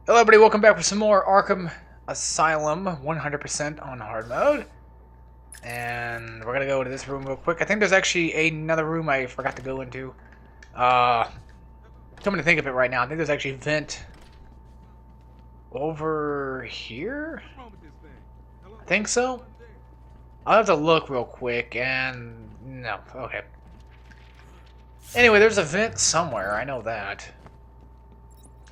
Hello everybody, welcome back for some more Arkham Asylum 100% on hard mode. And we're gonna go to this room real quick. I think there's actually another room I forgot to go into. Coming to think of it right now, I think there's actually a vent over here? I think so. I'll have to look real quick and... no, okay. Anyway, there's a vent somewhere, I know that.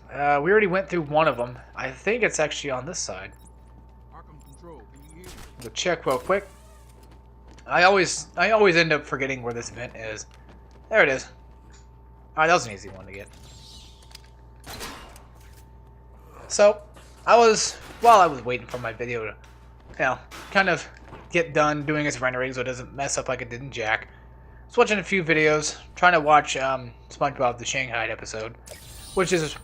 We already went through one of them. I think it's actually on this side. We'll check real quick. I always end up forgetting where this vent is. There it is. Alright, that was an easy one to get. So, while I was waiting for my video to, kind of get done doing its rendering so it doesn't mess up like it did in Jack. I was watching a few videos, trying to watch SpongeBob the Shanghai episode, which is,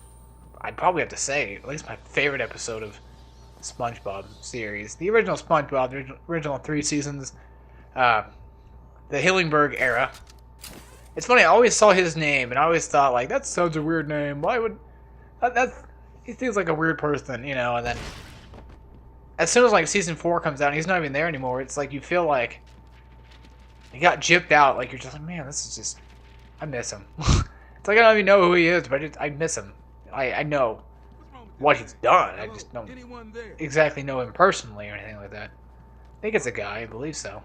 I'd probably have to say, at least my favorite episode of SpongeBob series. The original SpongeBob, the original 3 seasons, the Hillenburg era. It's funny, I always saw his name, and I always thought, like, that sounds a weird name. Why would... he seems like a weird person, you know, and then... as soon as, like, Season 4 comes out, and he's not even there anymore, it's like you feel like... he got gypped out, like, you're just like, man, this is just... I miss him. It's like I don't even know who he is, but I miss him. I know what he's done. I just don't exactly know him personally or anything like that. I think it's a guy. I believe so.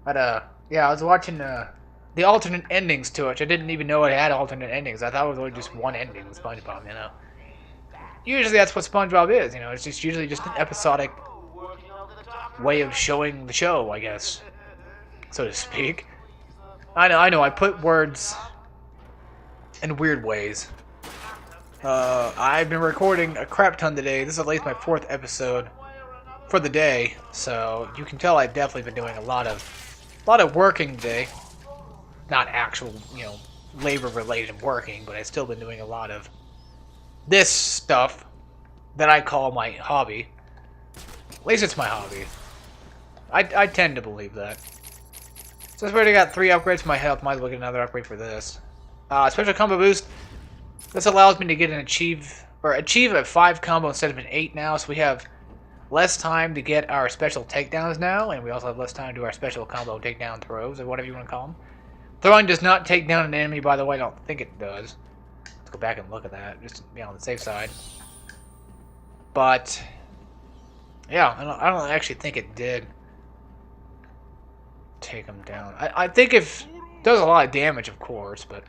But, yeah, I was watching the alternate endings to it. I didn't even know it had alternate endings. I thought it was only just one ending with SpongeBob, you know. Usually that's what SpongeBob is, you know. It's just usually just an episodic way of showing the show, I guess, so to speak. I know. I put words in weird ways. I've been recording a crap ton today. This is at least my 4th episode for the day, so you can tell I've definitely been doing a lot of working today. Not actual, you know, labor-related working, but I've still been doing a lot of this stuff that I call my hobby. At least it's my hobby. I tend to believe that. So I've already got 3 upgrades for my health. Might as well get another upgrade for this. Special combo boost. This allows me to get an achieve a 5 combo instead of an 8 now, so we have less time to get our special takedowns now, and we also have less time to do our special combo takedown throws, or whatever you want to call them. Throwing does not take down an enemy, by the way. I don't think it does. Let's go back and look at that, just to be on the safe side. But yeah, I don't actually think it did take him down. I think it does a lot of damage, of course, but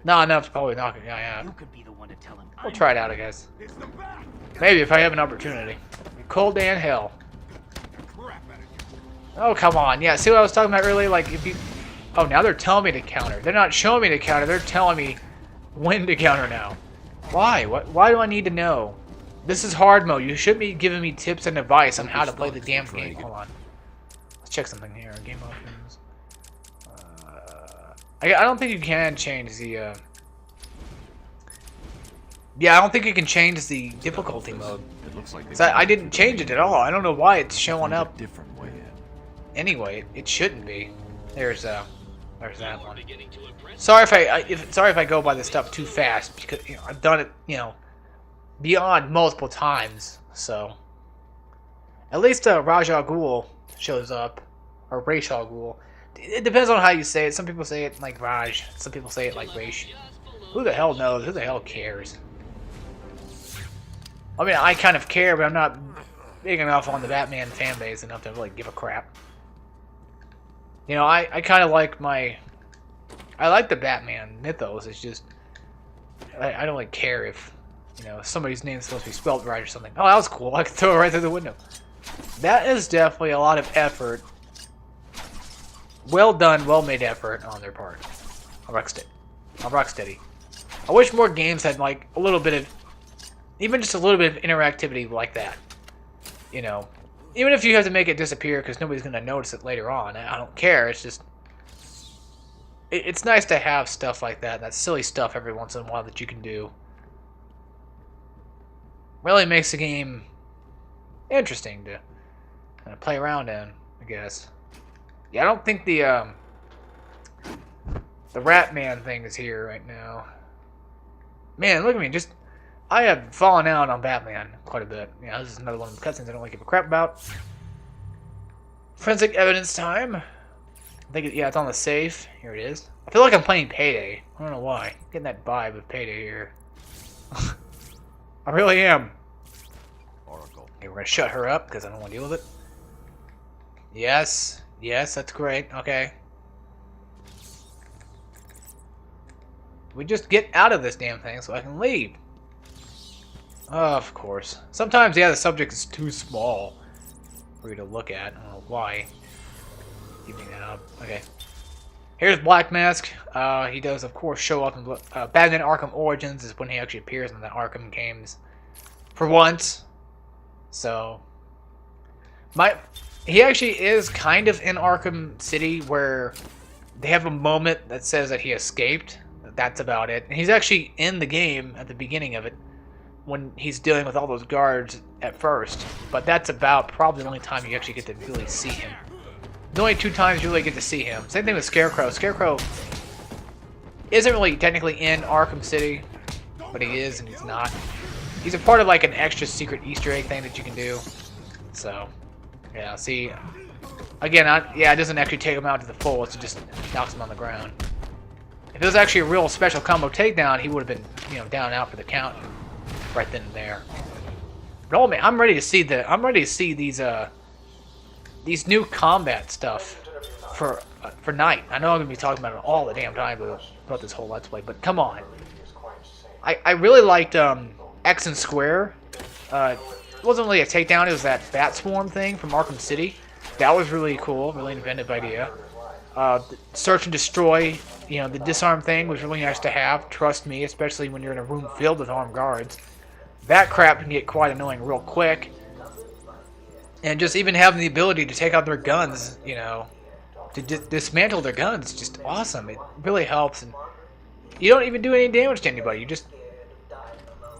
not enough to probably knock a guy out. We'll try it out, I guess. Maybe if I have an opportunity. Cold and hell. Oh, come on. Yeah, see what I was talking about earlier? Like, if you... oh, now they're telling me to counter. They're not showing me to counter. They're telling me when to counter now. Why? Why do I need to know? This is hard mode. You should be giving me tips and advice on how to play the damn game. Hold on. Let's check something here. Game options. I don't think you can change the, yeah, I don't think you can change the difficulty mode. It looks like I didn't change it at all. I don't know why it's showing up. Anyway, it shouldn't be. There's that one. Sorry if I go by this stuff too fast, because, you know, I've done it, you know, beyond multiple times. So at least Ra's al Ghul shows up, or Ra's al Ghul. It depends on how you say it. Some people say it like Raj. Some people say it like Raish. Who the hell knows? Who the hell cares? I mean, I kind of care, but I'm not big enough on the Batman fan base enough to really give a crap. You know, I kind of like I like the Batman mythos. It's just, I don't really care if, you know, somebody's name's supposed to be spelled right or something. Oh, that was cool. I could throw it right through the window. That is definitely a lot of effort. Well done, well-made effort on their part. Rocksteady. I wish more games had, like, a little bit of... even just a little bit of interactivity like that. You know, even if you have to make it disappear because nobody's going to notice it later on. I don't care. It's just... it's nice to have stuff like that silly stuff every once in a while that you can do. Really makes the game interesting to kind of play around in, I guess. Yeah, I don't think the Rat Man thing is here right now. Man, look at me, just I have fallen out on Batman quite a bit. Yeah, this is another one of the cutscenes I don't really give a crap about. Forensic evidence time. I think yeah, it's on the safe. Here it is. I feel like I'm playing Payday. I don't know why. I'm getting that vibe of Payday here. I really am. Oracle. Okay, we're gonna shut her up because I don't want to deal with it. Yes, yes, that's great. Okay. We just get out of this damn thing so I can leave. Oh, of course. Sometimes, yeah, the subject is too small for you to look at. I don't know why. Give me that up. Okay. Here's Black Mask. He does, of course, show up in Batman Arkham Origins is when he actually appears in the Arkham games. For once. So. He actually is kind of in Arkham City where they have a moment that says that he escaped. That's about it. And he's actually in the game at the beginning of it when he's dealing with all those guards at first. But that's about probably the only time you actually get to really see him. The only 2 times you really get to see him. Same thing with Scarecrow. Scarecrow isn't really technically in Arkham City, but he is and he's not. He's a part of like an extra secret Easter egg thing that you can do. So, yeah, see, again, yeah, it doesn't actually take him out to the fullest. It just knocks him on the ground. If it was actually a real special combo takedown, he would have been, you know, down and out for the count right then and there. But oh man, I'm ready to see these new combat stuff for Night. I know I'm gonna be talking about it all the damn time about this whole Let's Play, but come on. I really liked X and Square. It wasn't really a takedown, it was that Bat Swarm thing from Arkham City. That was really cool, really inventive idea. Search and destroy, you know, the disarm thing was really nice to have. Trust me, especially when you're in a room filled with armed guards. That crap can get quite annoying real quick. And just even having the ability to take out their guns, you know, to dismantle their guns, is just awesome. It really helps, and you don't even do any damage to anybody. You just,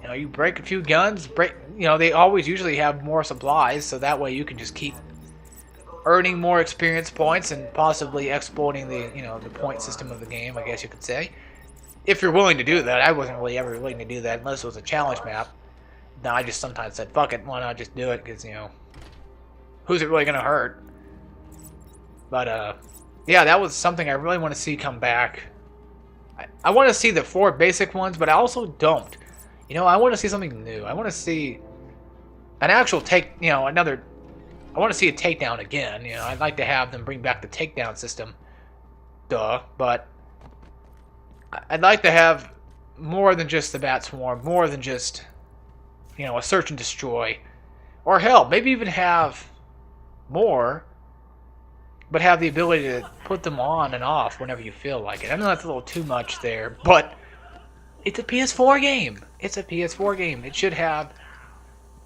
you know, you break a few guns, you know, they always usually have more supplies, so that way you can just keep earning more experience points and possibly exploiting the, you know, the point system of the game, I guess you could say. If you're willing to do that. I wasn't really ever willing to do that unless it was a challenge map. No, I just sometimes said, fuck it, why not just do it, because, you know, who's it really going to hurt? But, yeah, that was something I really want to see come back. I want to see the 4 basic ones, but I also don't. You know, I want to see something new. I want to see an actual I want to see a takedown again. You know, I'd like to have them bring back the takedown system. Duh. But I'd like to have more than just the Bat Swarm, more than just, you know, a search and destroy. Or hell, maybe even have more, but have the ability to put them on and off whenever you feel like it. I know that's a little too much there, but it's a PS4 game. It's a PS4 game. It should have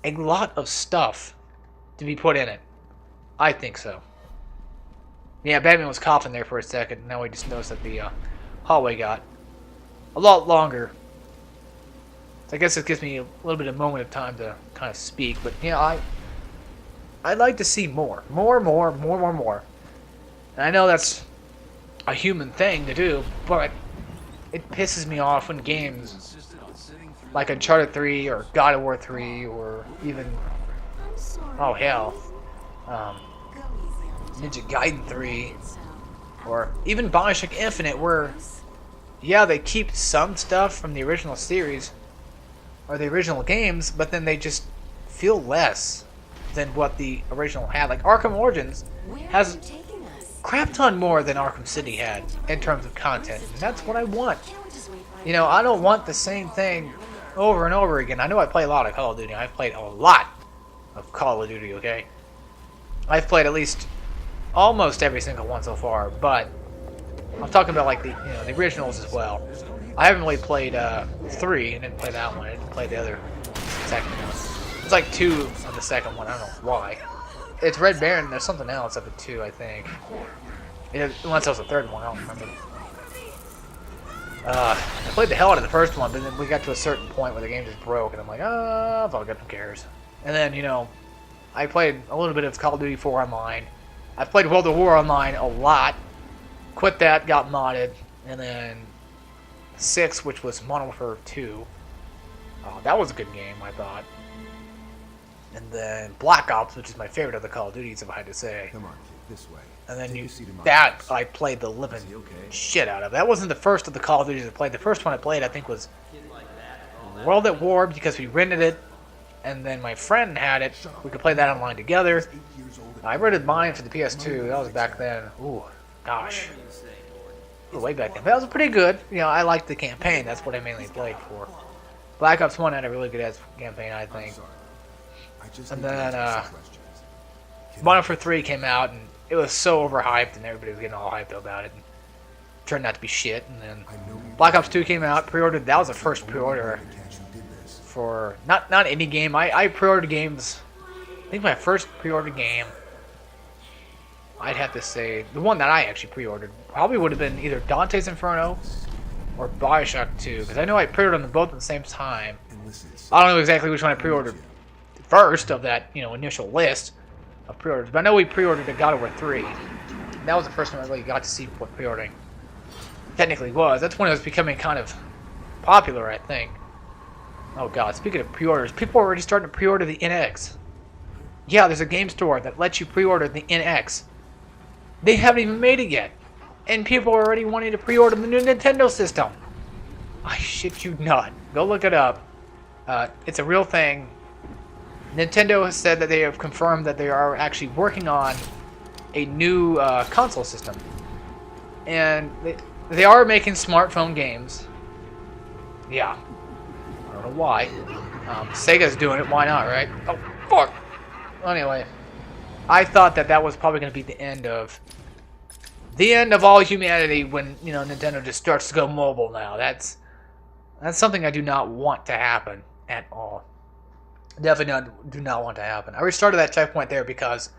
a lot of stuff to be put in it. I think so. Yeah, Batman was coughing there for a second. Now we just noticed that the hallway got a lot longer. So I guess it gives me a little bit of moment of time to kind of speak. But yeah, I'd like to see more. More. And I know that's a human thing to do, but it pisses me off when games like Uncharted 3 or God of War 3 or even, oh hell, Ninja Gaiden 3 or even Bioshock Infinite, where, yeah, they keep some stuff from the original series or the original games, but then they just feel less than what the original had. Like Arkham Origins has crap ton more than Arkham City had in terms of content, and that's what I want. You know, I don't want the same thing over and over again. I know I play a lot of Call of Duty. I've played a lot of Call of Duty, okay? I've played at least almost every single one so far, but I'm talking about like the, you know, the originals as well. I haven't really played 3, and didn't play that one. I didn't play the other second one. It's like 2 on the second one. I don't know why. It's Red Baron. There's something else up at 2, I think. Unless that was the third one, I don't remember. I played the hell out of the first one, but then we got to a certain point where the game just broke, and I'm like, oh, fuck it, who cares? And then, you know, I played a little bit of Call of Duty 4 Online. I played World of War Online a lot. Quit that, got modded, and then 6, which was Modern Warfare 2. That was a good game, I thought. And then Black Ops, which is my favorite of the Call of Duties, if I had to say. Come on, kid, this way. And then Take a seat in my that office. I played the living Is he okay? shit out of. That wasn't the first of the Call of Duties I played. The first one I played, I think, was World at War, because we rented it, and then my friend had it. We could play that online together. 8 years old and I rented mine for the PS2. That was back then. Ooh, gosh. Way back then. But that was pretty good. You know, I liked the campaign. That's what I mainly played for. Black Ops 1 had a really good ass campaign, I think. sorry. I just And need to then, ask you some questions. Modern Warfare 3 came out, and it was so overhyped, and everybody was getting all hyped about it. And it turned out to be shit. And then I know you Black Ops 2 came out, pre-ordered. That was the first pre-order catch who did this. for not any game. I pre-ordered games. I think my first pre-ordered game, I'd have to say the one that I actually pre-ordered probably would have been either Dante's Inferno or Bioshock 2, because I know I pre-ordered them both at the same time. And listen, I don't know exactly which one I pre-ordered first of that, you know, initial list of pre-orders, but I know we pre-ordered a God of War 3. That was the first time I really got to see what pre-ordering technically was. That's when it was becoming kind of popular, I think. Oh god, speaking of pre-orders, people are already starting to pre-order the NX. Yeah, there's a game store that lets you pre-order the NX. They haven't even made it yet, and people are already wanting to pre-order the new Nintendo system. I shit you not. Go look it up. It's a real thing. Nintendo has said that they have confirmed that they are actually working on a new console system. And they are making smartphone games. Yeah. I don't know why. Sega's doing it, why not, right? Oh, fuck! Anyway. I thought that that was probably going to be the end of all humanity when, you know, Nintendo just starts to go mobile now. That's something I do not want to happen at all. Definitely do not want to happen. I restarted that checkpoint there because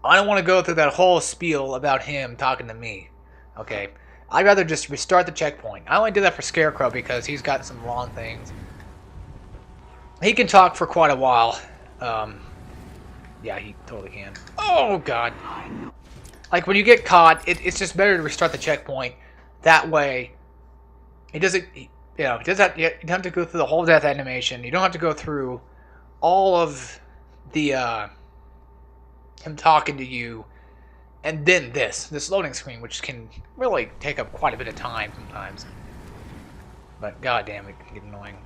I don't want to go through that whole spiel about him talking to me. Okay? I'd rather just restart the checkpoint. I only did that for Scarecrow because he's got some long things. He can talk for quite a while. Yeah, he totally can. Oh, God. Like, when you get caught, it's just better to restart the checkpoint. That way, it doesn't, you know, you don't have to go through the whole death animation. You don't have to go through all of the, him talking to you, and then this loading screen, which can really take up quite a bit of time sometimes. But, goddamn, it can get annoying.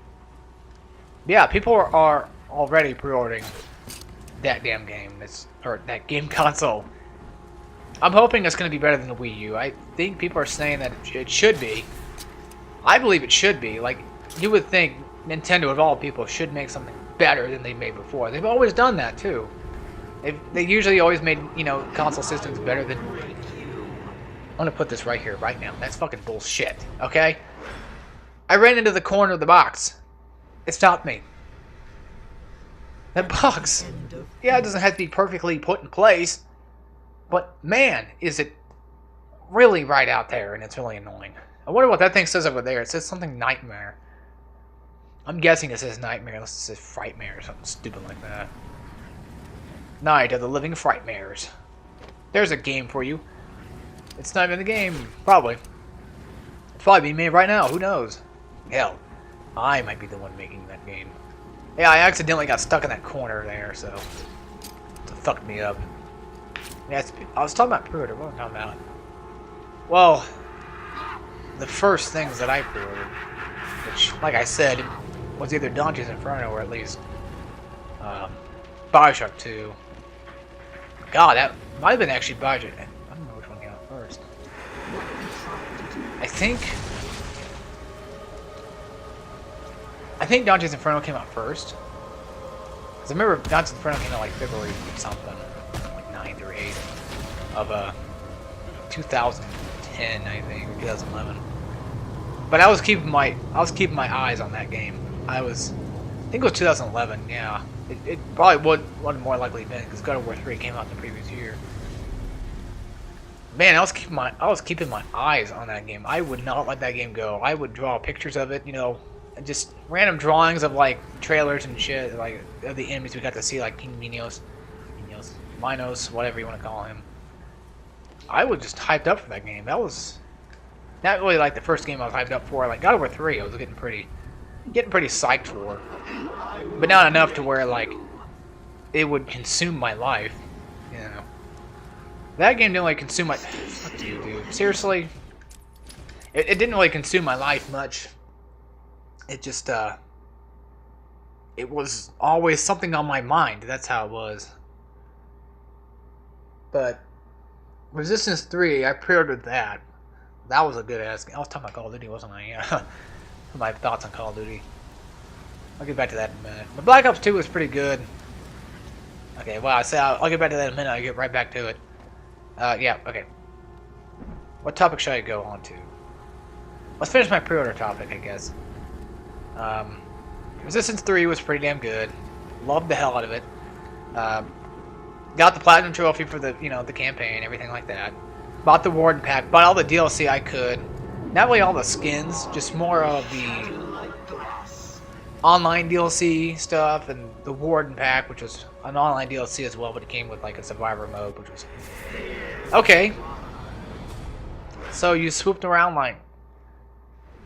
Yeah, people are already pre-ordering that damn game, or that game console. I'm hoping it's going to be better than the Wii U. I think people are saying that it should be. I believe it should be. Like, you would think Nintendo, of all people, should make something better than they made before. They've always done that, too. They usually always made, you know, console systems better than... I'm going to put this right here, right now. That's fucking bullshit, okay? I ran into the corner of the box. It stopped me. That box, yeah, it doesn't have to be perfectly put in place, but man, is it really right out there, and it's really annoying. I wonder what that thing says over there. It says something nightmare. I'm guessing it says nightmare, unless it says frightmare or something stupid like that. Night of the Living Frightmares. There's a game for you. It's not even the game, probably. It's probably being made right now, who knows? Hell, I might be the one making that game. Yeah, I accidentally got stuck in that corner there, so it fucked me up. Yeah, I was talking about pre-order. What am I talking about? Well, the first things that I pre-ordered, which, like I said, was either Dante's Inferno or at least Bioshock 2. God, that might have been actually Bioshock. I don't know which one came out first. I think Dante's Inferno came out first. Because I remember Dante's Inferno came out like February something, like 9th or 8th of 2010, I think, or 2011. But I was keeping my eyes on that game. I think it was 2011. Yeah, it probably would more likely been because God of War 3 came out the previous year. Man, I was keeping my eyes on that game. I would not let that game go. I would draw pictures of it, you know. Just random drawings of like trailers and shit, like of the enemies we got to see, like King Minos, whatever you want to call him. I was just hyped up for that game. That was not really like the first game I was hyped up for. Like God of War 3, I was getting pretty getting pretty psyched for, but not enough to where like it would consume my life. You know, that game didn't like consume my. Fuck you, dude. Seriously, it didn't really consume my life much. It just it was always something on my mind. That's how it was. But Resistance 3, I pre-ordered that. That was a good ass game. I was talking about Call of Duty, wasn't I? Yeah. My thoughts on Call of Duty. I'll get back to that in a minute. But Black Ops 2 was pretty good. Okay, well, I'll get back to that in a minute. I'll get right back to it. Yeah, okay. What topic should I go on to? Let's finish my pre-order topic, I guess. Resistance 3 was pretty damn good. Loved the hell out of it. Got the Platinum Trophy for the, the campaign, everything like that. Bought the Warden Pack, bought all the DLC I could. Not really all the skins, just more of the online DLC stuff and the Warden Pack, which was an online DLC as well, but it came with like a Survivor mode, which was okay. So you swooped around like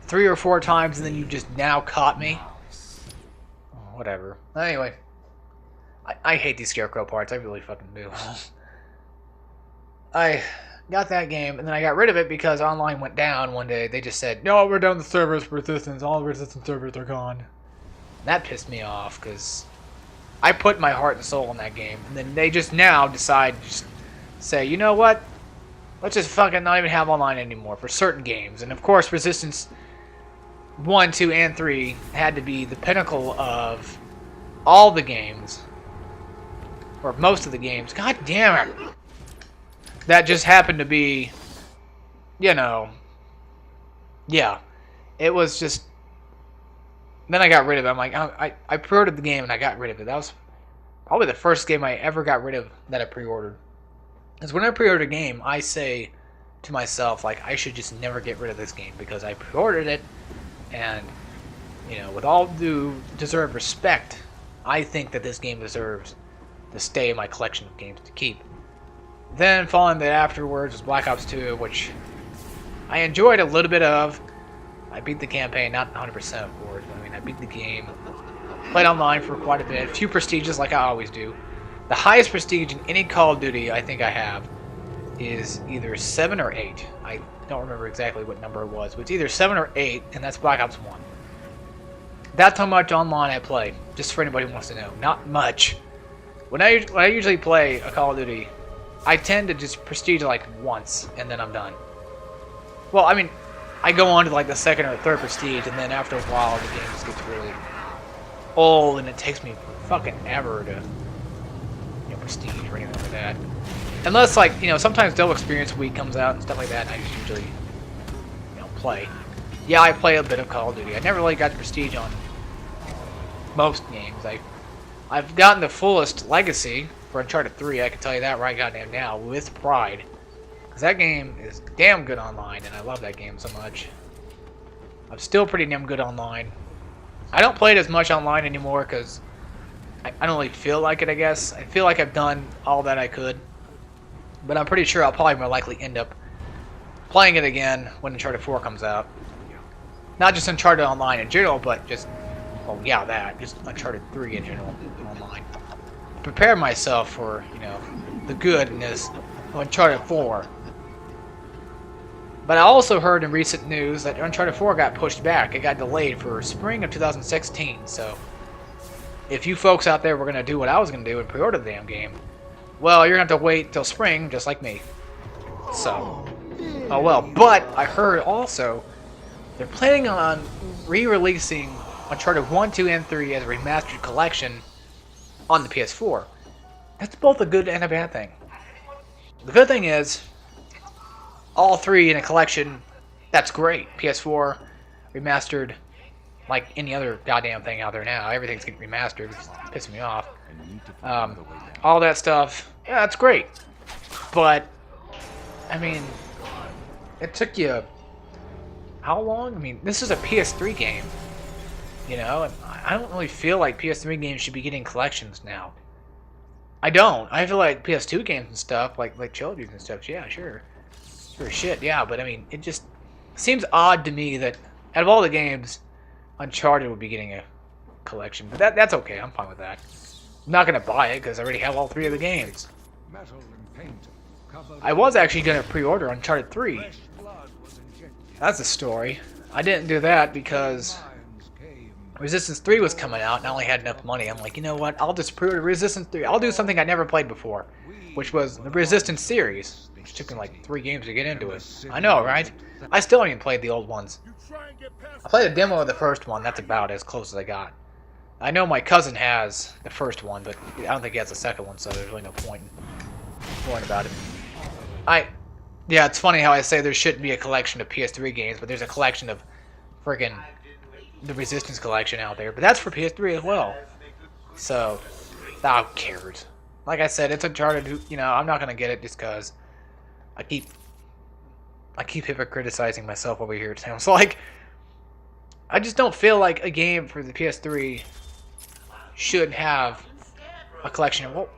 3 or 4 times, and then you just now caught me. Whatever. Anyway, I hate these Scarecrow parts. I really fucking do. I got that game, and then I got rid of it because online went down one day. They just said, no, we're down the servers for Resistance. All Resistance servers are gone. That pissed me off, because I put my heart and soul in that game. And then they just now decide to just say, you know what? Let's just fucking not even have online anymore for certain games. And of course, Resistance 1, 2, and 3 had to be the pinnacle of all the games. Or most of the games. God damn it. That just happened to be, yeah. It was just... Then I got rid of it. I'm like, I pre-ordered the game and I got rid of it. That was probably the first game I ever got rid of that I pre-ordered. Because when I pre-order a game, I say to myself, like, I should just never get rid of this game because I pre-ordered it. And, with all due deserved respect, I think that this game deserves to stay in my collection of games to keep. Then, following that afterwards was Black Ops 2, which I enjoyed a little bit of. I beat the campaign, not 100% of course, but I beat the game. Played online for quite a bit. A few prestiges like I always do. The highest prestige in any Call of Duty I think I have is either 7 or 8. I don't remember exactly what number it was, but it's either 7 or 8, and that's Black Ops 1. That's how much online I play, just for anybody who wants to know. Not much. When I usually play a Call of Duty, I tend to just prestige like once, and then I'm done. Well, I go on to like the 2nd or 3rd prestige, and then after a while the game just gets really old, and it takes me fucking ever to prestige or anything like that. Unless like sometimes Double Experience Week comes out and stuff like that, and I just usually play. Yeah, I play a bit of Call of Duty. I never really got the prestige on most games. I've gotten the fullest legacy for Uncharted 3. I can tell you that right goddamn now with pride. Because that game is damn good online, and I love that game so much. I'm still pretty damn good online. I don't play it as much online anymore because I don't really feel like it, I guess. I feel like I've done all that I could. But I'm pretty sure I'll probably more likely end up playing it again when Uncharted 4 comes out. Not just Uncharted Online in general, but just, well, yeah, that. Just Uncharted 3 in general, online. Prepare myself for, the goodness of Uncharted 4. But I also heard in recent news that Uncharted 4 got pushed back. It got delayed for spring of 2016, so if you folks out there were going to do what I was going to do and pre-order the damn game, well, you're going to have to wait till spring, just like me. So, oh well. But I heard also they're planning on re-releasing Uncharted 1, 2, and 3 as a remastered collection on the PS4. That's both a good and a bad thing. The good thing is, all 3 in a collection, that's great. PS4, remastered, like any other goddamn thing out there now. Everything's getting remastered, it's pissing me off. All that stuff, yeah, that's great. But, it took you, how long? This is a PS3 game, and I don't really feel like PS3 games should be getting collections now. I don't. I feel like PS2 games and stuff, like Trilogies and stuff, yeah, sure. Sure shit, yeah, but it just seems odd to me that out of all the games Uncharted would be getting a collection, but that's okay. I'm fine with that. I'm not gonna buy it because I already have all 3 of the games. Metal and paint. I was actually gonna pre-order Uncharted 3. That's the story. I didn't do that because Resistance 3 was coming out and I only had enough money. I'm like, you know what? I'll just pre-order Resistance 3. I'll do something I never played before, which was the Resistance series, which took me like 3 games to get into it. I know, right? I still haven't even played the old ones. I played a demo of the first one. That's about as close as I got. I know my cousin has the first one, but I don't think he has the second one, so there's really no point in worrying about it. Yeah, it's funny how I say there shouldn't be a collection of PS3 games, but there's a collection of friggin' the Resistance collection out there. But that's for PS3 as well. So, who cares? Like I said, it's Uncharted. You know, I'm not gonna get it just because I keep criticizing myself over here. Sounds like I just don't feel like a game for the PS3 should have a collection of. Well,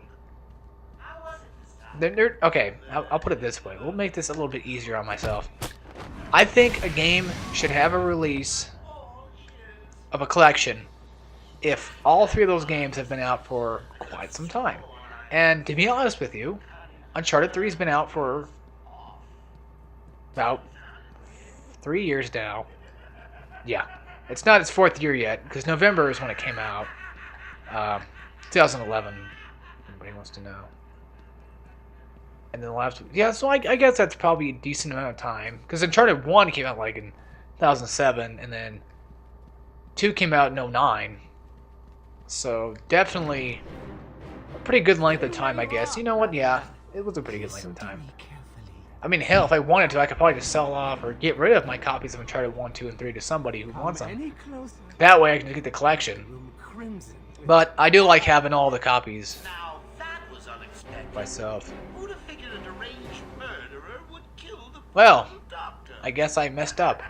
okay, I'll put it this way. We'll make this a little bit easier on myself. I think a game should have a release of a collection if all 3 of those games have been out for quite some time. And to be honest with you, Uncharted 3 has been out for about 3 years now. Yeah, it's not its 4th year yet, because November is when it came out. 2011, anybody wants to know. And then the last, yeah, so I guess that's probably a decent amount of time. Because Uncharted 1 came out like in 2007, and then 2 came out in 2009. So definitely a pretty good length of time, I guess. You know what? Yeah, it was a pretty good length of time. I mean, hell, if I wanted to, I could probably just sell off or get rid of my copies of Uncharted 1, 2, and 3 to somebody who wants them. That way I can get the collection. But I do like having all the copies myself. Well, I guess I messed up.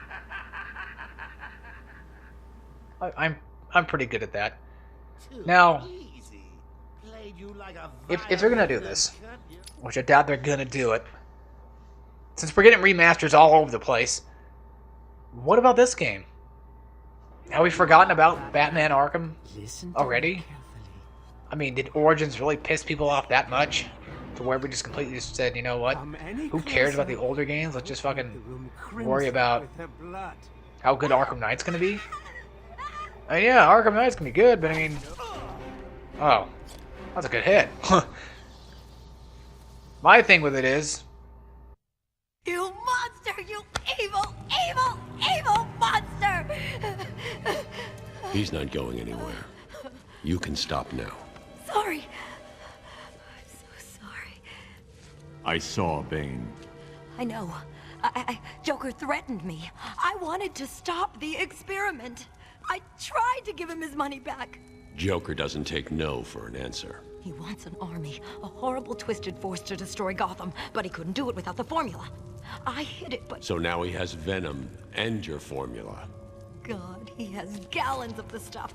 I'm pretty good at that. Now, if they're gonna do this, which I doubt they're gonna do it, since we're getting remasters all over the place, what about this game? Have we forgotten about Batman Arkham already? I mean, did Origins really piss people off that much? To where we just completely just said, you know what? Who cares about the older games? Let's just fucking worry about how good Arkham Knight's gonna be. Yeah, Arkham Knight's gonna be good, but I mean, oh, that's a good hit. My thing with it is, you monster! You evil, evil, evil monster! He's not going anywhere. You can stop now. Sorry. I saw Bane. I know. Joker threatened me. I wanted to stop the experiment. I tried to give him his money back. Joker doesn't take no for an answer. He wants an army, a horrible twisted force to destroy Gotham, but he couldn't do it without the formula. I hid it, but... So now he has Venom and your formula. God, he has gallons of the stuff.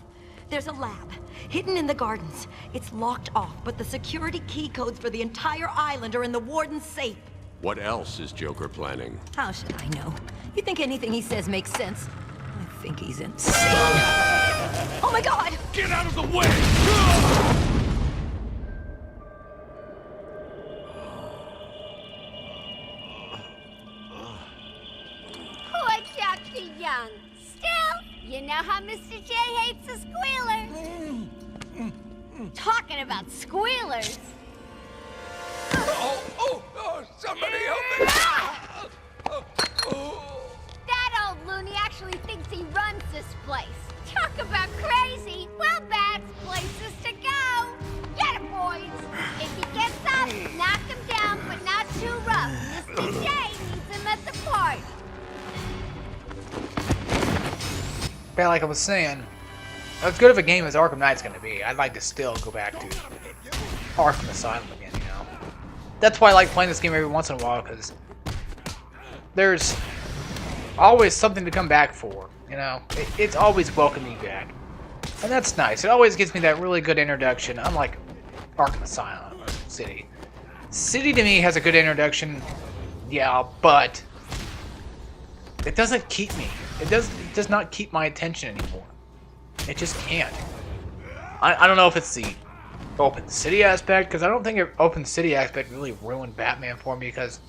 There's a lab, hidden in the gardens. It's locked off, but the security key codes for the entire island are in the warden's safe. What else is Joker planning? How should I know? You think anything he says makes sense? I think he's insane. Oh my God! Get out of the way! Poor Dr. Young. Still, you know how Mr. J hates a squealer. Talking about squealers. Somebody help me! That old loony actually thinks he runs this place. Talk about crazy. Well, that's places to go. Get him, boys. If he gets up, knock him down, but not too rough. Mr. J needs him at the party. but like I was saying, as good of a game as Arkham Knight's going to be, I'd like to still go back to Arkham Asylum again, you know? That's why I like playing this game every once in a while, because there's always something to come back for, you know? It's always welcoming back. And that's nice. It always gives me that really good introduction, unlike Arkham Asylum or City. City to me has a good introduction, yeah, but it doesn't keep me. It does not keep my attention anymore. It just can't. I don't know if it's the open city aspect, because I don't think the open city aspect really ruined Batman for me, because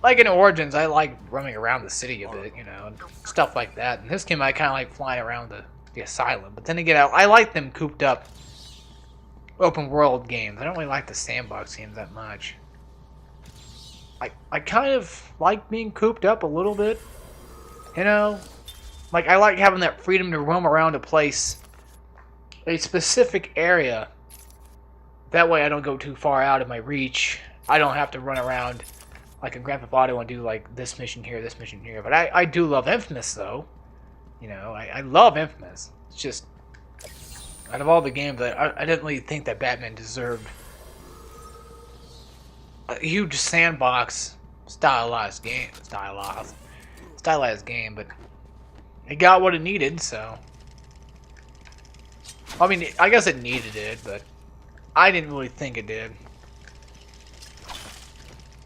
like in Origins, I like roaming around the city a bit, you know, and stuff like that. In this game, I kind of like flying around the asylum. But then again, I like them cooped up open world games. I don't really like the sandbox games that much. I kind of like being cooped up a little bit, you know? Like, I like having that freedom to roam around a specific area. That way I don't go too far out of my reach. I don't have to run around like in Grand Theft Auto and do like this mission here, this mission here. But I do love Infamous though. You know, I love Infamous. It's just, out of all the games, I didn't really think that Batman deserved a huge sandbox stylized game, but it got what it needed. So, I mean, I guess it needed it, but I didn't really think it did.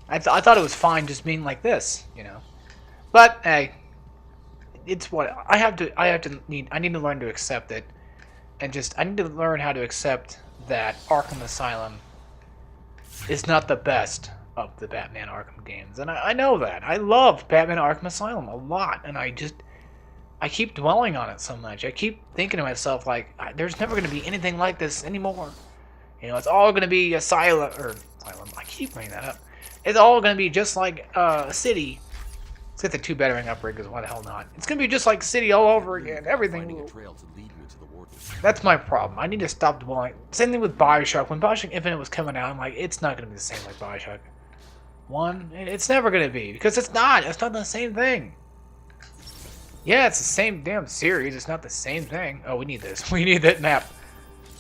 I thought it was fine just being like this, you know. But hey, it's what I need to learn to accept it, and I need to learn how to accept that Arkham Asylum is not the best of the Batman Arkham games, and I know that. I love Batman Arkham Asylum a lot, and I keep dwelling on it so much. I keep thinking to myself, like, there's never going to be anything like this anymore. You know, it's all going to be Asylum. I keep bringing that up. It's all going to be just like City. Let's get the 2 battering upgrade, because why the hell not? It's going to be just like City all over again. Everything. That's my problem. I need to stop dwelling. Same thing with Bioshock. When Bioshock Infinite was coming out, I'm like, it's not going to be the same like Bioshock 1. It's never going to be, because it's not. It's not the same thing. Yeah, it's the same damn series. It's not the same thing. Oh, we need this. We need that map.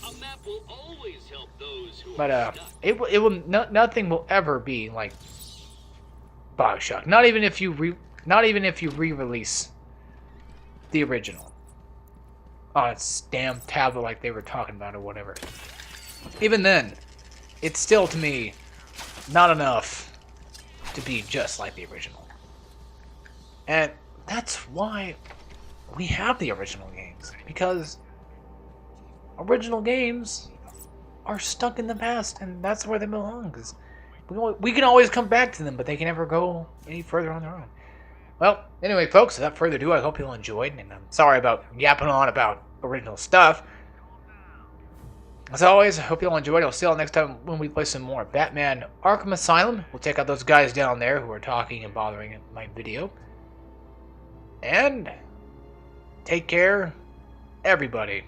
A map will always help those who But nothing will ever be like Bioshock. Not even if you re-release the original on its damn tablet like they were talking about or whatever. Even then, it's still to me not enough to be just like the original. And that's why we have the original games, because original games are stuck in the past, and that's where they belong. Because we can always come back to them, but they can never go any further on their own. Well, anyway, folks, without further ado, I hope you all enjoyed, and I'm sorry about yapping on about original stuff. As always, I hope you all enjoyed. I'll see you all next time when we play some more Batman Arkham Asylum. We'll check out those guys down there who are talking and bothering in my video. And take care, everybody.